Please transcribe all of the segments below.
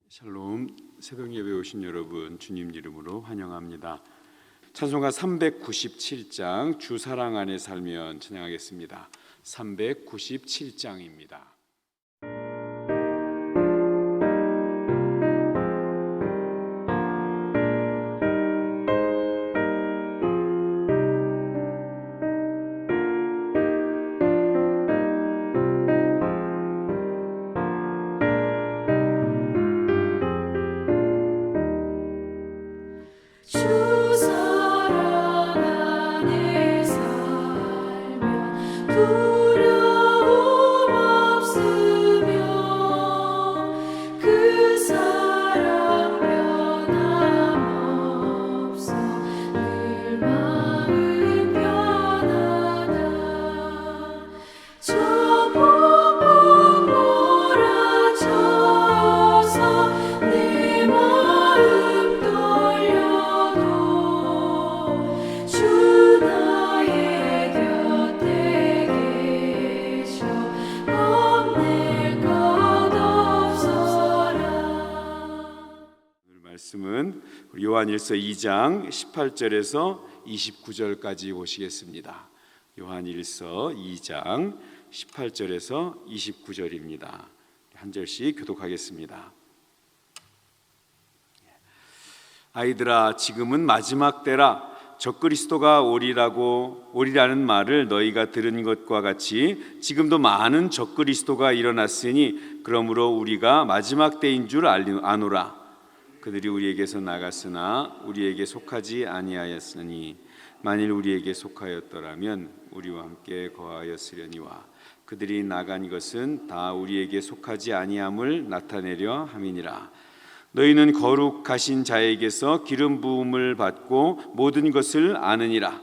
샬롬, 새벽 예배 오신 여러분 주님 이름으로 환영합니다. 찬송가 397장 주 사랑 안에 살면 찬양하겠습니다. 397장입니다. 말씀은 요한일서 2장 18절에서 29절까지 보시겠습니다. 요한일서 2장 18절에서 29절입니다. 한 절씩 교독하겠습니다. 아이들아, 지금은 마지막 때라. 적그리스도가 오리라는 말을 너희가 들은 것과 같이 지금도 많은 적그리스도가 일어났으니 그러므로 우리가 마지막 때인 줄 아노라. 그들이 우리에게서 나갔으나 우리에게 속하지 아니하였으니 만일 우리에게 속하였더라면 우리와 함께 거하였으려니와 그들이 나간 것은 다 우리에게 속하지 아니함을 나타내려 함이니라. 너희는 거룩하신 자에게서 기름 부음을 받고 모든 것을 아느니라.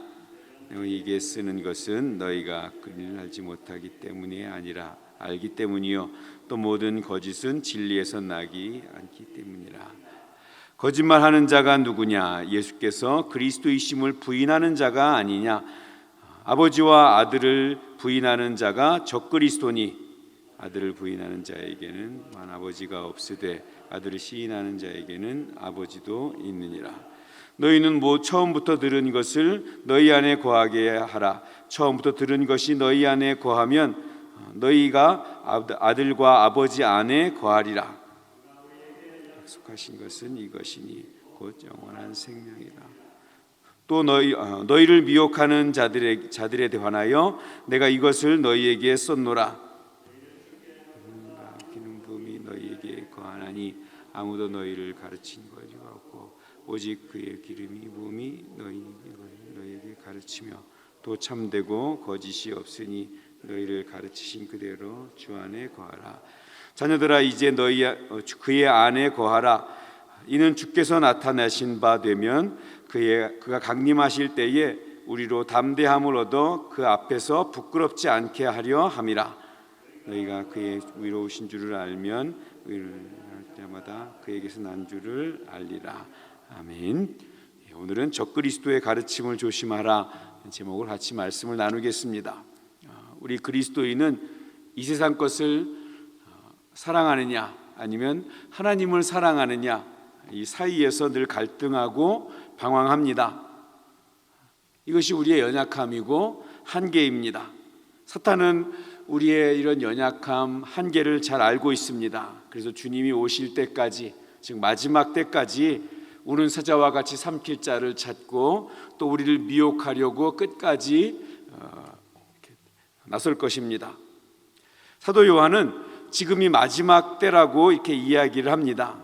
너희에게 쓰는 것은 너희가 그를 알지 못하기 때문이 아니라 알기 때문이요 또 모든 거짓은 진리에서 나기 않기 때문이라. 거짓말하는 자가 누구냐? 예수께서 그리스도이심을 부인하는 자가 아니냐? 아버지와 아들을 부인하는 자가 적그리스도니 아들을 부인하는 자에게는 아버지가 없으되 아들을 시인하는 자에게는 아버지도 있느니라. 너희는 처음부터 들은 것을 너희 안에 거하게 하라. 처음부터 들은 것이 너희 안에 거하면 너희가 아들과 아버지 안에 거하리라. 약속하신 것은 이것이니 곧 영원한 생명이라. 또 너희를 미혹하는 자들에 관하여 내가 이것을 너희에게 썼노라. 기름 부음이 너희에게 거하나니 아무도 너희를 가르친 것이 없고 오직 그의 기름이 부음이 너희에게 가르치며 또 참되고 거짓이 없으니 너희를 가르치신 그대로 주 안에 거하라. 자녀들아, 이제 그의 안에 거하라. 이는 주께서 나타나신 바 되면 그가 강림하실 때에 우리로 담대함을 얻어 그 앞에서 부끄럽지 않게 하려 함이라. 너희가 그의 위로우신 줄을 알면 위로를 할 때마다 그에게서 난 줄을 알리라. 아멘. 오늘은 적그리스도의 가르침을 조심하라 제목을 같이 말씀을 나누겠습니다. 우리 그리스도인은 이 세상 것을 사랑하느냐 아니면 하나님을 사랑하느냐, 이 사이에서 늘 갈등하고 방황합니다. 이것이 우리의 연약함이고 한계입니다. 사탄은 우리의 이런 연약함, 한계를 잘 알고 있습니다. 그래서 주님이 오실 때까지, 즉 마지막 때까지 우는 사자와 같이 삼킬 자를 찾고 또 우리를 미혹하려고 끝까지 나설 것입니다. 사도 요한은 지금이 마지막 때라고 이렇게 이야기를 합니다.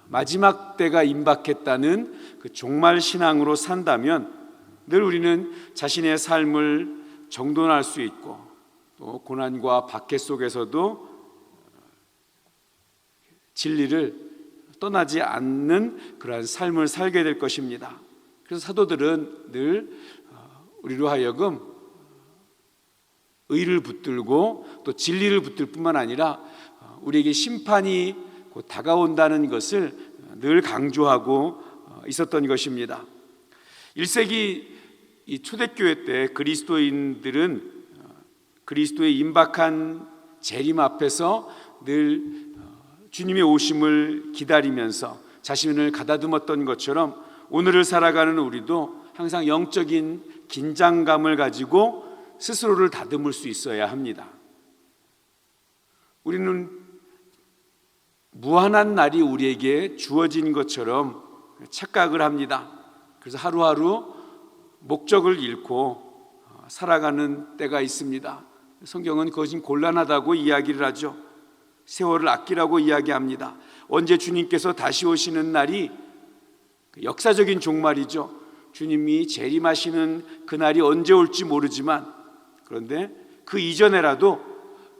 마지막 때가 임박했다는 그 종말 신앙으로 산다면 늘 우리는 자신의 삶을 정돈할 수 있고 또 고난과 박해 속에서도 진리를 떠나지 않는 그러한 삶을 살게 될 것입니다. 그래서 사도들은 늘 우리로 하여금 의를 붙들고 또 진리를 붙들 뿐만 아니라 우리에게 심판이 곧 다가온다는 것을 늘 강조하고 있었던 것입니다. 1세기 이 초대교회 때 그리스도인들은 그리스도의 임박한 재림 앞에서 늘 주님의 오심을 기다리면서 자신을 가다듬었던 것처럼 오늘을 살아가는 우리도 항상 영적인 긴장감을 가지고 스스로를 다듬을 수 있어야 합니다. 우리는 무한한 날이 우리에게 주어진 것처럼 착각을 합니다. 그래서 하루하루 목적을 잃고 살아가는 때가 있습니다. 성경은 그것이 곤란하다고 이야기를 하죠. 세월을 아끼라고 이야기합니다. 언제 주님께서 다시 오시는 날이 역사적인 종말이죠. 주님이 재림하시는 그날이 언제 올지 모르지만, 그런데 그 이전에라도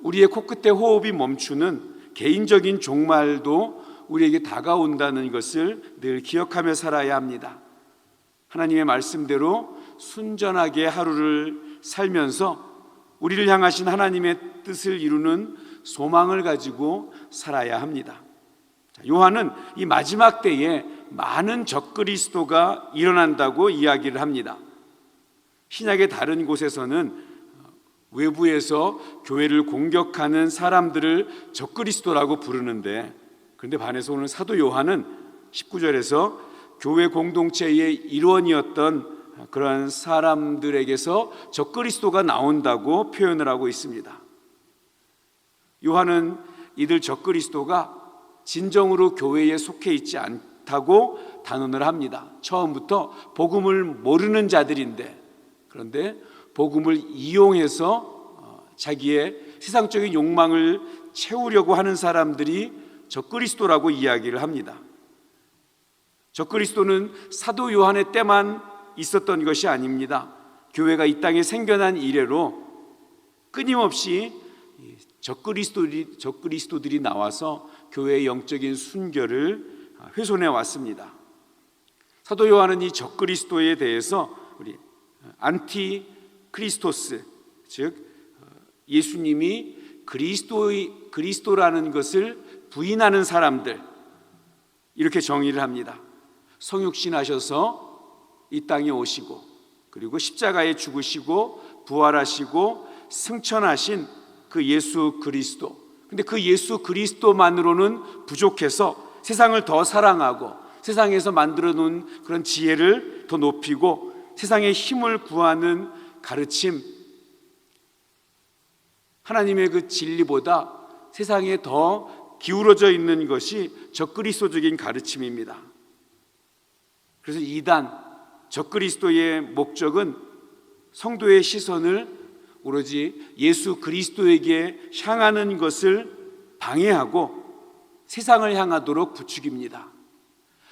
우리의 코끝에 호흡이 멈추는 개인적인 종말도 우리에게 다가온다는 것을 늘 기억하며 살아야 합니다. 하나님의 말씀대로 순전하게 하루를 살면서 우리를 향하신 하나님의 뜻을 이루는 소망을 가지고 살아야 합니다. 요한은 이 마지막 때에 많은 적그리스도가 일어난다고 이야기를 합니다. 신약의 다른 곳에서는 외부에서 교회를 공격하는 사람들을 적그리스도라고 부르는데, 그런데 반해서 오늘 사도 요한은 19절에서 교회 공동체의 일원이었던 그러한 사람들에게서 적그리스도가 나온다고 표현을 하고 있습니다. 요한은 이들 적그리스도가 진정으로 교회에 속해 있지 않다고 단언을 합니다. 처음부터 복음을 모르는 자들인데, 그런데 복음을 이용해서 자기의 세상적인 욕망을 채우려고 하는 사람들이 적그리스도라고 이야기를 합니다. 적그리스도는 사도 요한의 때만 있었던 것이 아닙니다. 교회가 이 땅에 생겨난 이래로 끊임없이 적그리스도들이 나와서 교회의 영적인 순결을 훼손해 왔습니다. 사도 요한은 이 적그리스도에 대해서 우리 안티크리스토스, 즉 예수님이 그리스도라는 것을 부인하는 사람들, 이렇게 정의를 합니다. 성육신하셔서 이 땅에 오시고, 그리고 십자가에 죽으시고 부활하시고 승천하신 그 예수 그리스도. 근데 그 예수 그리스도만으로는 부족해서 세상을 더 사랑하고 세상에서 만들어 놓은 그런 지혜를 더 높이고 세상의 힘을 구하는 가르침, 하나님의 그 진리보다 세상에 더 기울어져 있는 것이 적그리스도적인 가르침입니다. 그래서 이단, 적그리스도의 목적은 성도의 시선을 오로지 예수 그리스도에게 향하는 것을 방해하고 세상을 향하도록 부추깁니다.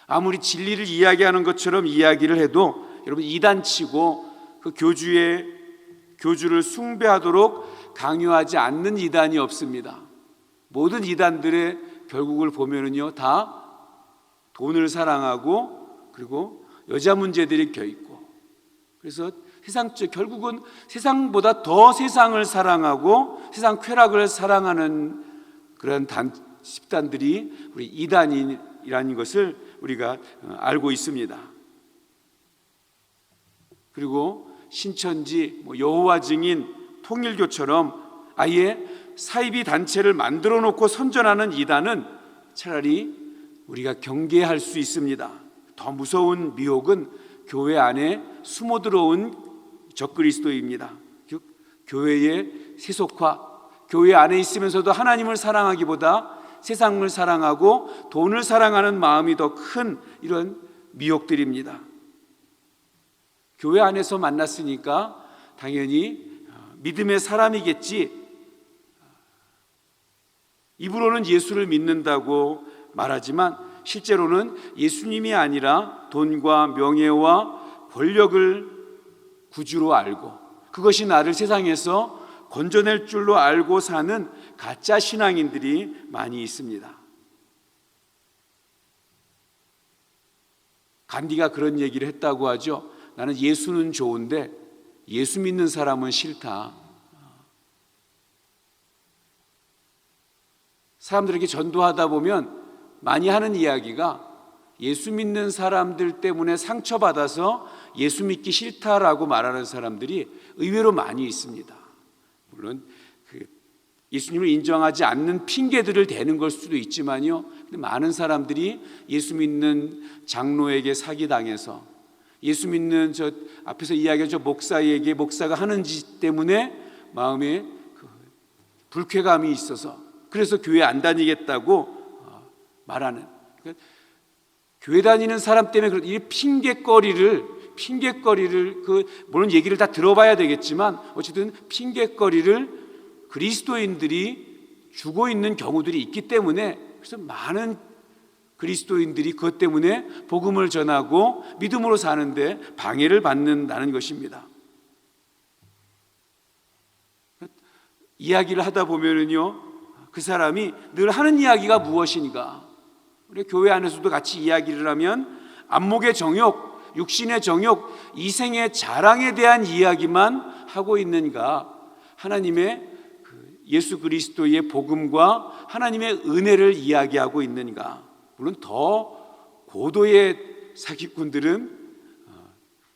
아무리 진리를 이야기하는 것처럼 이야기를 해도 여러분, 이단치고 그 교주를 숭배하도록 강요하지 않는 이단이 없습니다. 모든 이단들의 결국을 보면은요, 다 돈을 사랑하고 그리고 여자 문제들이 껴있고, 그래서 결국은 세상보다 더 세상을 사랑하고 세상 쾌락을 사랑하는 그런 집단들이 우리 이단이라는 것을 우리가 알고 있습니다. 그리고 신천지, 여호와 증인, 통일교처럼 아예 사이비 단체를 만들어 놓고 선전하는 이단은 차라리 우리가 경계할 수 있습니다. 더 무서운 미혹은 교회 안에 숨어 들어온 적그리스도입니다. 즉 교회의 세속화, 교회 안에 있으면서도 하나님을 사랑하기보다 세상을 사랑하고 돈을 사랑하는 마음이 더 큰 이런 미혹들입니다. 교회 안에서 만났으니까 당연히 믿음의 사람이겠지, 입으로는 예수를 믿는다고 말하지만 실제로는 예수님이 아니라 돈과 명예와 권력을 구주로 알고 그것이 나를 세상에서 건져낼 줄로 알고 사는 가짜 신앙인들이 많이 있습니다. 간디가 그런 얘기를 했다고 하죠. 나는 예수는 좋은데 예수 믿는 사람은 싫다. 사람들에게 전도하다 보면 많이 하는 이야기가 예수 믿는 사람들 때문에 상처받아서 예수 믿기 싫다라고 말하는 사람들이 의외로 많이 있습니다. 물론 예수님을 인정하지 않는 핑계들을 대는 걸 수도 있지만요, 근데 많은 사람들이 예수 믿는 장로에게 사기당해서, 예수 믿는 저 앞에서 이야기한 저 목사에게 목사가 하는 짓 때문에 마음에 불쾌감이 있어서 그래서 교회 안 다니겠다고 말하는, 그러니까 교회 다니는 사람 때문에 이 핑계거리를 물론 얘기를 다 들어봐야 되겠지만 어쨌든 핑계거리를 그리스도인들이 주고 있는 경우들이 있기 때문에, 그래서 많은 그리스도인들이 그것 때문에 복음을 전하고 믿음으로 사는데 방해를 받는다는 것입니다. 이야기를 하다 보면은요, 그 사람이 늘 하는 이야기가 무엇인가? 우리 교회 안에서도 같이 이야기를 하면 안목의 정욕, 육신의 정욕, 이생의 자랑에 대한 이야기만 하고 있는가? 하나님의 예수 그리스도의 복음과 하나님의 은혜를 이야기하고 있는가? 물론 더 고도의 사기꾼들은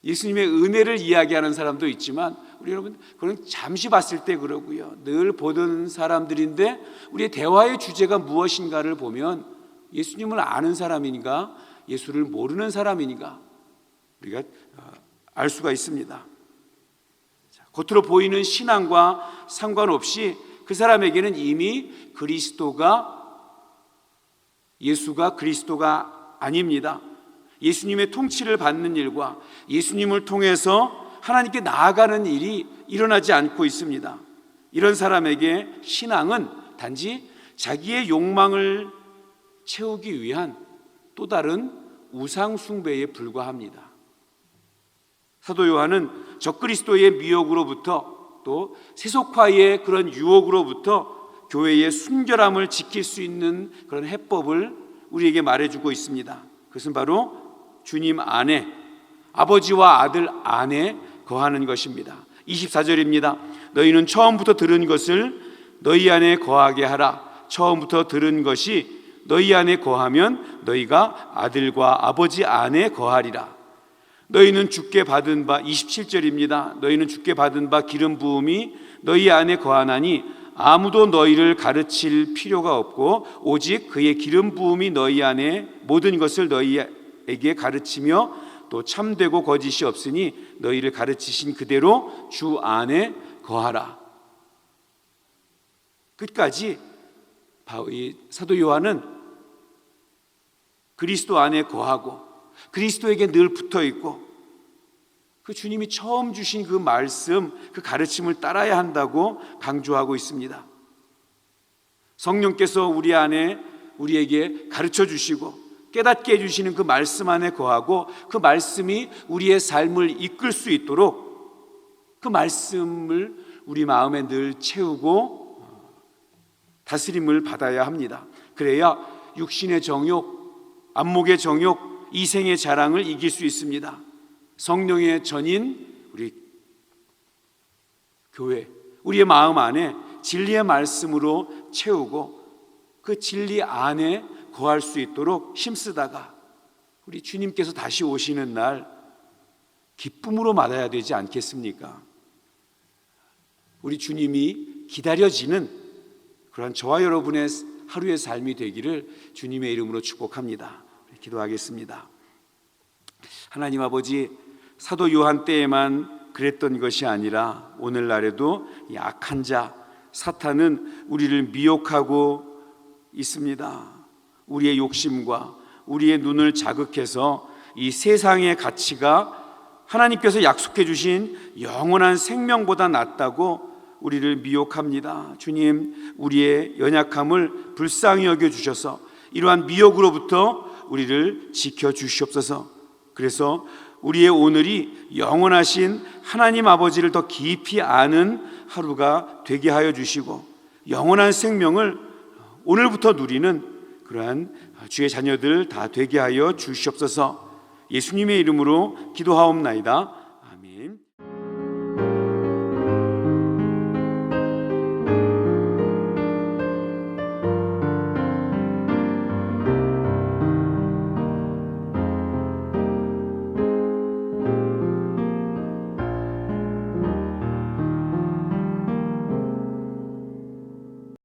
예수님의 은혜를 이야기하는 사람도 있지만, 우리 여러분, 그건 잠시 봤을 때 그러고요, 늘 보던 사람들인데 우리의 대화의 주제가 무엇인가를 보면 예수님을 아는 사람인가, 예수를 모르는 사람인가 우리가 알 수가 있습니다. 겉으로 보이는 신앙과 상관없이 그 사람에게는 이미 예수가 그리스도가 아닙니다. 예수님의 통치를 받는 일과 예수님을 통해서 하나님께 나아가는 일이 일어나지 않고 있습니다. 이런 사람에게 신앙은 단지 자기의 욕망을 채우기 위한 또 다른 우상 숭배에 불과합니다. 사도 요한은 적그리스도의 미혹으로부터 또 세속화의 그런 유혹으로부터 교회의 순결함을 지킬 수 있는 그런 해법을 우리에게 말해주고 있습니다. 그것은 바로 주님 안에, 아버지와 아들 안에 거하는 것입니다. 24절입니다. 너희는 처음부터 들은 것을 너희 안에 거하게 하라. 처음부터 들은 것이 너희 안에 거하면 너희가 아들과 아버지 안에 거하리라. 너희는 주께 받은 바, 27절입니다. 너희는 주께 받은 바 기름 부음이 너희 안에 거하나니 아무도 너희를 가르칠 필요가 없고 오직 그의 기름 부음이 너희 안에 모든 것을 너희에게 가르치며 또 참되고 거짓이 없으니 너희를 가르치신 그대로 주 안에 거하라. 끝까지 사도 요한은 그리스도 안에 거하고 그리스도에게 늘 붙어 있고 그 주님이 처음 주신 그 말씀, 그 가르침을 따라야 한다고 강조하고 있습니다. 성령께서 우리 안에 우리에게 가르쳐 주시고 깨닫게 해주시는 그 말씀 안에 거하고 그 말씀이 우리의 삶을 이끌 수 있도록 그 말씀을 우리 마음에 늘 채우고 다스림을 받아야 합니다. 그래야 육신의 정욕, 안목의 정욕, 이생의 자랑을 이길 수 있습니다. 성령의 전인 우리 교회, 우리의 마음 안에 진리의 말씀으로 채우고 그 진리 안에 거할 수 있도록 힘쓰다가 우리 주님께서 다시 오시는 날 기쁨으로 맞아야 되지 않겠습니까? 우리 주님이 기다려지는 그런 저와 여러분의 하루의 삶이 되기를 주님의 이름으로 축복합니다. 기도하겠습니다. 하나님 아버지, 사도 요한 때에만 그랬던 것이 아니라 오늘날에도 이 악한 자 사탄은 우리를 미혹하고 있습니다. 우리의 욕심과 우리의 눈을 자극해서 이 세상의 가치가 하나님께서 약속해 주신 영원한 생명보다 낫다고 우리를 미혹합니다. 주님, 우리의 연약함을 불쌍히 여겨 주셔서 이러한 미혹으로부터 우리를 지켜 주시옵소서. 그래서 우리의 오늘이 영원하신 하나님 아버지를 더 깊이 아는 하루가 되게 하여 주시고 영원한 생명을 오늘부터 누리는 그러한 주의 자녀들 다 되게 하여 주시옵소서. 예수님의 이름으로 기도하옵나이다.